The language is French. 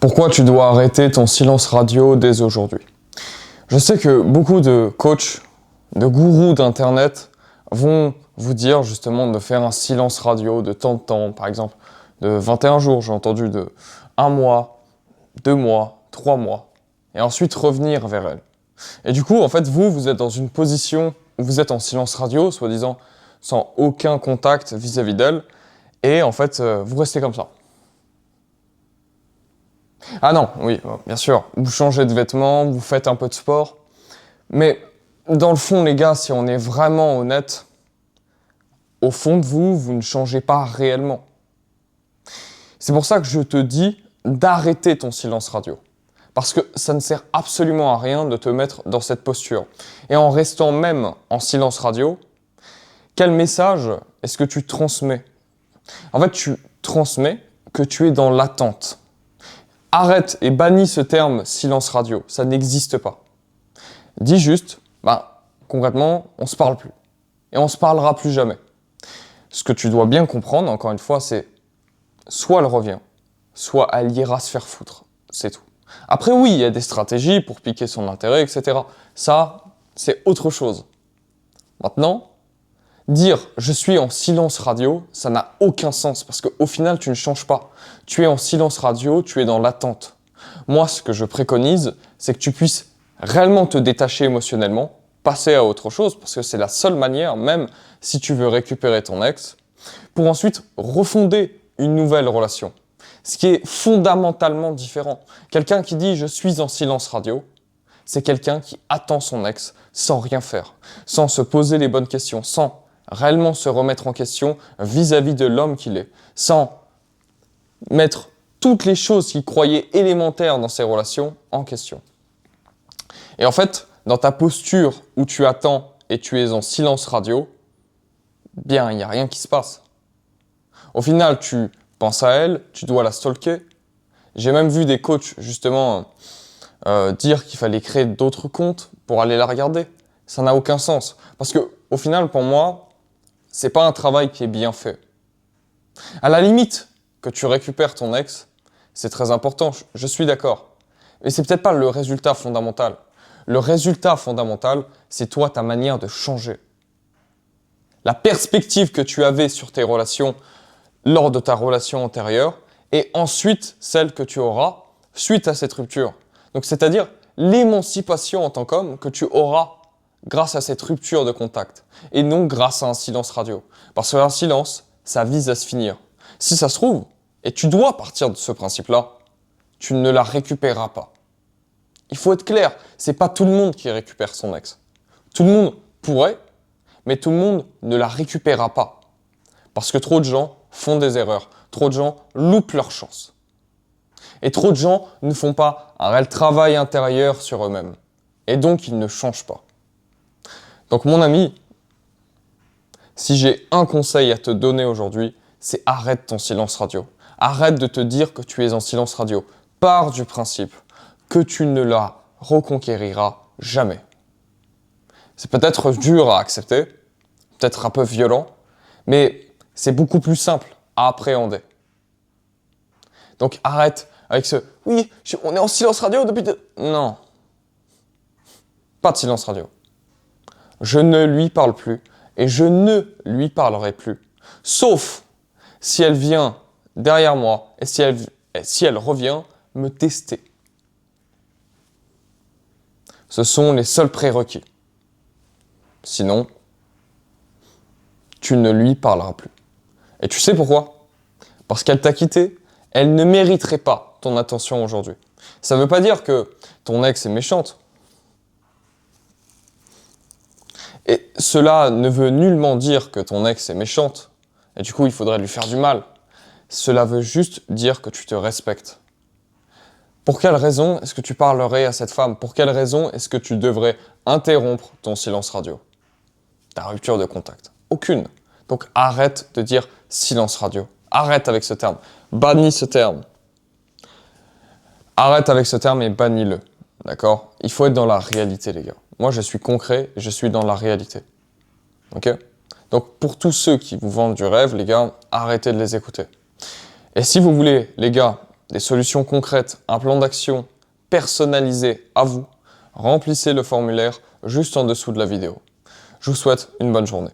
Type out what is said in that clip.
Pourquoi tu dois arrêter ton silence radio dès aujourd'hui? Je sais que beaucoup de coachs, de gourous d'Internet vont vous dire justement de faire un silence radio de temps, par exemple de 21 jours, j'ai entendu de 1 mois, 2 mois, 3 mois, et ensuite revenir vers elle. Et du coup, en fait, vous êtes dans une position où vous êtes en silence radio, soi-disant sans aucun contact vis-à-vis d'elle, et en fait, vous restez comme ça. Ah non, oui, bien sûr, vous changez de vêtements, vous faites un peu de sport, mais dans le fond, les gars, si on est vraiment honnête, au fond de vous, vous ne changez pas réellement. C'est pour ça que je te dis d'arrêter ton silence radio. Parce que ça ne sert absolument à rien de te mettre dans cette posture. Et en restant même en silence radio, quel message est-ce que tu transmets? En fait, tu transmets que tu es dans l'attente. Arrête et bannis ce terme silence radio, ça n'existe pas. Dis juste, concrètement, on se parle plus. Et on se parlera plus jamais. Ce que tu dois bien comprendre, encore une fois, c'est soit elle revient, soit elle ira se faire foutre. C'est tout. Après, oui, il y a des stratégies pour piquer son intérêt, etc. Ça, c'est autre chose. Maintenant, dire je suis en silence radio, ça n'a aucun sens parce qu'au final, tu ne changes pas. Tu es en silence radio, tu es dans l'attente. Moi, ce que je préconise, c'est que tu puisses réellement te détacher émotionnellement, passer à autre chose, parce que c'est la seule manière, même si tu veux récupérer ton ex, pour ensuite refonder une nouvelle relation. Ce qui est fondamentalement différent. Quelqu'un qui dit « je suis en silence radio », c'est quelqu'un qui attend son ex sans rien faire, sans se poser les bonnes questions, sans réellement se remettre en question vis-à-vis de l'homme qu'il est, sans mettre toutes les choses qu'il croyait élémentaires dans ses relations en question. Et en fait, dans ta posture où tu attends et tu es en silence radio, bien, il n'y a rien qui se passe. Au final, tu penses à elle, tu dois la stalker. J'ai même vu des coachs, justement, dire qu'il fallait créer d'autres comptes pour aller la regarder. Ça n'a aucun sens. Parce que, au final, pour moi, c'est pas un travail qui est bien fait. À la limite, que tu récupères ton ex, c'est très important, je suis d'accord. Mais c'est peut-être pas le résultat fondamental. Le résultat fondamental, c'est toi, ta manière de changer. La perspective que tu avais sur tes relations lors de ta relation antérieure et ensuite celle que tu auras suite à cette rupture. Donc c'est-à-dire l'émancipation en tant qu'homme que tu auras grâce à cette rupture de contact et non grâce à un silence radio. Parce qu'un silence, ça vise à se finir. Si ça se trouve, et tu dois partir de ce principe-là, tu ne la récupéreras pas. Il faut être clair, c'est pas tout le monde qui récupère son ex. Tout le monde pourrait, mais tout le monde ne la récupérera pas. Parce que trop de gens font des erreurs, trop de gens loupent leur chance. Et trop de gens ne font pas un réel travail intérieur sur eux-mêmes. Et donc ils ne changent pas. Donc mon ami, si j'ai un conseil à te donner aujourd'hui, c'est arrête ton silence radio. Arrête de te dire que tu es en silence radio. Pars du principe que tu ne la reconquériras jamais. C'est peut-être dur à accepter, peut-être un peu violent, mais c'est beaucoup plus simple à appréhender. Donc arrête avec ce « oui, on est en silence radio depuis... » Non, pas de silence radio. Je ne lui parle plus et je ne lui parlerai plus. Sauf si elle vient derrière moi et si elle revient me tester. Ce sont les seuls prérequis. Sinon, tu ne lui parleras plus. Et tu sais pourquoi? Parce qu'elle t'a quitté, elle ne mériterait pas ton attention aujourd'hui. Ça ne veut pas dire que ton ex est méchante. Et cela ne veut nullement dire que ton ex est méchante. Et du coup, il faudrait lui faire du mal. Cela veut juste dire que tu te respectes. Pour quelle raison est-ce que tu parlerais à cette femme? Pour quelle raison est-ce que tu devrais interrompre ton silence radio? Ta rupture de contact? Aucune. Donc arrête de dire silence radio. Arrête avec ce terme. Bannis ce terme. Arrête avec ce terme et bannis-le. D'accord? Il faut être dans la réalité, les gars. Moi, je suis concret, je suis dans la réalité. Ok? Donc pour tous ceux qui vous vendent du rêve, les gars, arrêtez de les écouter. Et si vous voulez, les gars, des solutions concrètes, un plan d'action personnalisé à vous, remplissez le formulaire juste en dessous de la vidéo. Je vous souhaite une bonne journée.